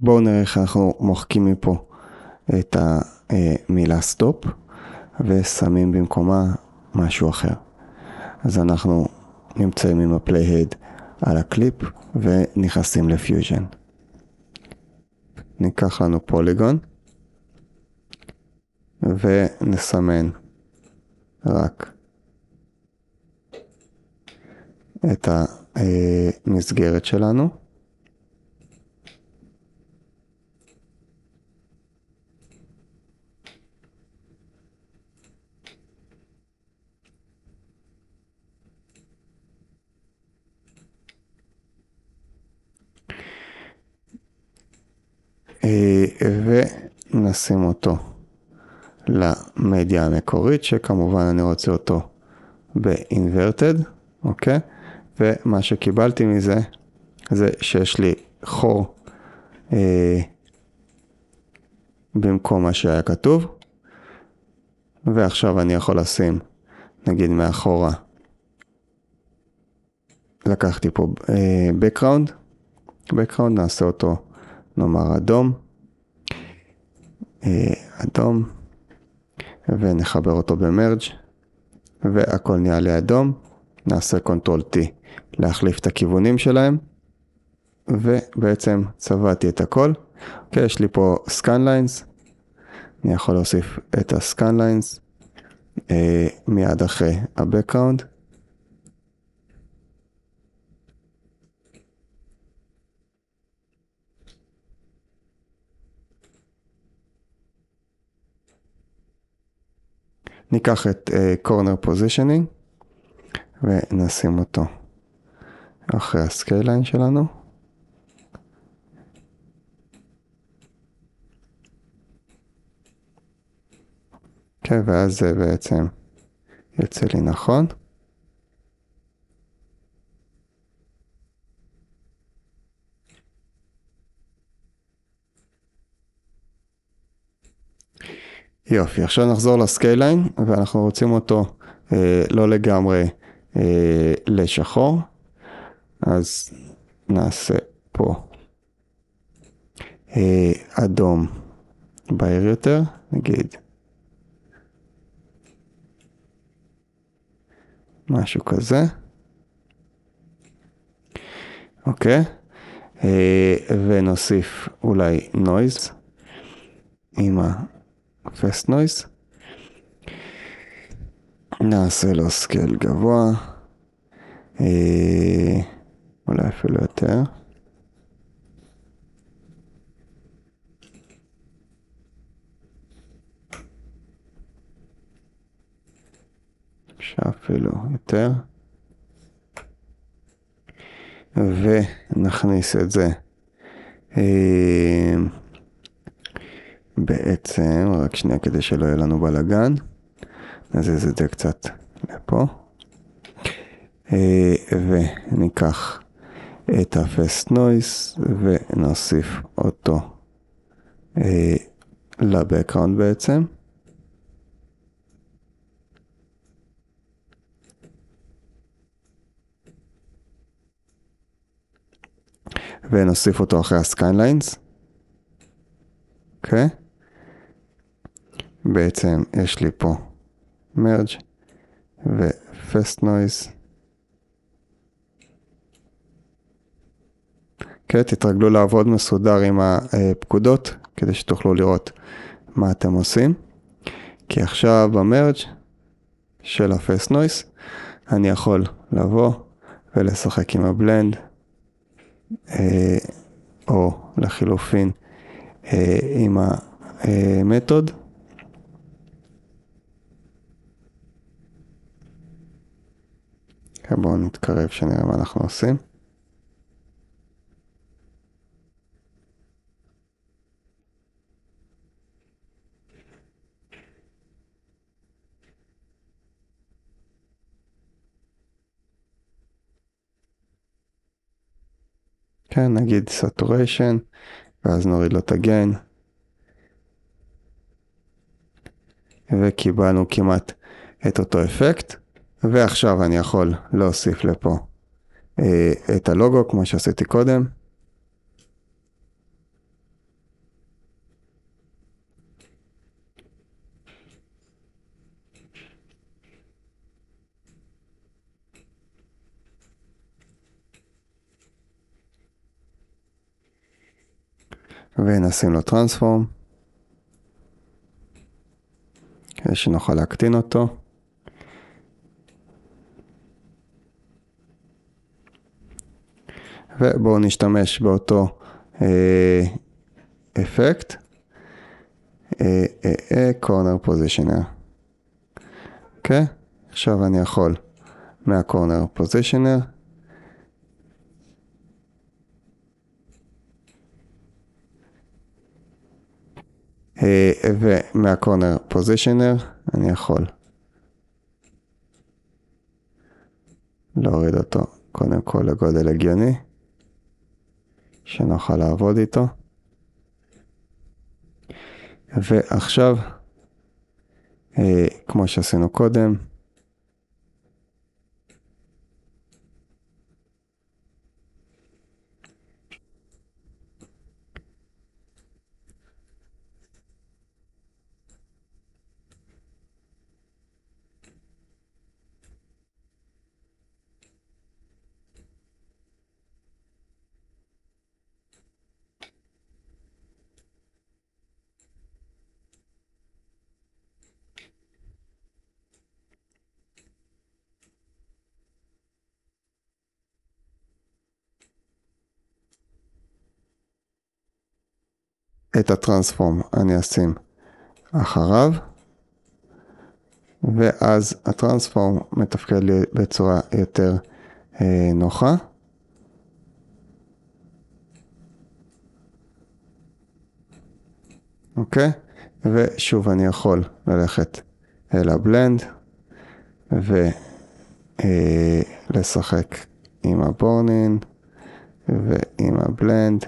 בואו נראה איך אנחנו מוחקים מפה את המילה סטופ ושמים במקומה משהו אחר. אז אנחנו נמצאים עם הפלייהד על הקליפ ונכנסים לפיוז'ן. ניקח לנו פוליגון ונסמן רק את המסגרת שלנו. ונשים אותו למדיה המקורית, שכמובן אני רוצה אותו ב-inverted, אוקיי? ומה שקיבלתי מזה, זה שיש לי חור במקום מה שהיה כתוב, ועכשיו אני יכול לשים, נגיד מאחורה, לקחתי פה background, נעשה אותו, נאמר אדום, ונחבר אותו במרג' והכל נהיה לי אדום. נעשה קונטרול T להחליף את הכיוונים שלהם, ובעצם צבעתי את הכל. אוקיי, יש לי פה סקן ליינס, אני יכול להוסיף את הסקן ליינס מיד אחרי הבקראונד. ניקח את corner positioning ונשים אותו אחרי הסקייל ליין שלנו. כן, ואז זה בעצם יוצא לי נכון. יופי, עכשיו נחזור לסקייל ליין, ואנחנו רוצים אותו לא לגמרי לשחור. אז נעשה פה אדום בהיר יותר, נגיד משהו כזה. אוקיי, ונוסיף אולי נויז עם ה-fast noise. נעשה לו סקייל גבוה, אולי אפילו יותר. אפילו יותר. ונכניס את זה בעצם, רק שנייה כדי שלא יהיה לנו בלגן, נזיז את זה קצת לפה, וניקח את ה-fast noise ונוסיף אותו לבקראונד בעצם. ונוסיף אותו אחרי הסקיין ליינס. אוקיי? בעצם יש לי פה מרג' ו-fast noise. אוקיי, תתרגלו לעבוד מסודר עם הפקודות, כדי שתוכלו לראות מה אתם עושים. כי עכשיו במרג' של ה-fast noise, אני יכול לבוא ולשחק עם הבלנד, או לחילופין עם המתוד. בואו נתקרב שנראה מה אנחנו עושים. כן, נגיד saturation, ואז נוריד לו את הגיין. וקיבלנו כמעט את אותו אפקט. ועכשיו אני יכול להוסיף לפה את הלוגו, כמו שעשיתי קודם. ונשים לו טרנספורם, כדי שנוכל להקטין אותו. ובואו נשתמש באותו אפקט, corner positioner. אוקיי? עכשיו אני יכול מה-corner positioner, ומה-corner positioner אני יכול להוריד אותו קודם כל לגודל הגיוני, שנוכל לעבוד איתו. ועכשיו, כמו שעשינו קודם, את הטרנספורם אני אשים אחריו, ואז הטרנספורם מתפקד לי בצורה יותר נוחה. אוקיי? ושוב אני יכול ללכת אל הבלנד ולשחק עם הבורנין ועם הבלנד.